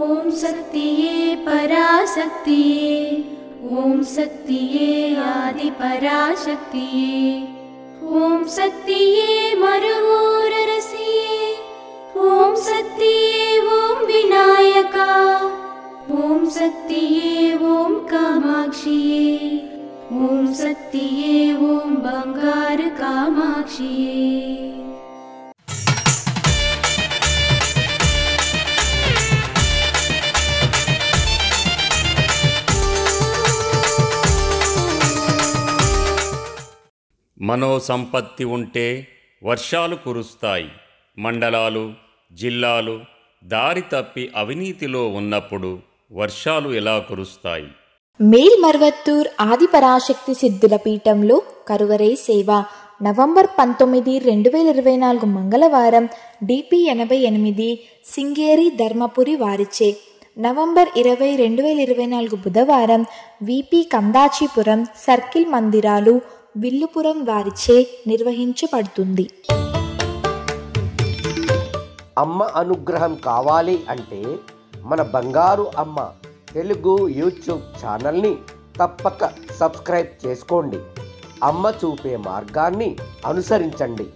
ఓం శక్తియే పరాశక్తియే, ఓం శక్తియే ఆది పరాశక్తియే, ఓం శక్తియే మరువూరరసియే, ఓం శక్తియే ఓం వినాయక, ఓం శక్తియే ఓం కామాక్షియే, ఓం శక్తియే ఓం బంగారు కామాక్షియే. మనోసంపత్తి ఉంటే వర్షాలు కురుస్తాయి. మండలాలు, జిల్లాలు దారి తప్పి అవినీతిలో ఉన్నప్పుడు వర్షాలు ఎలా కురుస్తాయి? మేల్ మర్వత్తూర్ ఆది పరాశక్తి సిద్ధుల పీఠంలో కరువరై సేవ నవంబర్ 19, 2024 మంగళవారం DP 88 సింగేరి ధర్మపురి వారిచే, నవంబర్ 20, 2024 బుధవారం VP కందాచీపురం సర్కిల్ మందిరాలు విల్లుపురం వారిచే నిర్వహించబడుతుంది. అమ్మ అనుగ్రహం కావాలి అంటే మన బంగారు అమ్మ తెలుగు యూట్యూబ్ ఛానల్ని తప్పక సబ్స్క్రైబ్ చేసుకోండి. అమ్మ చూపే మార్గాన్ని అనుసరించండి.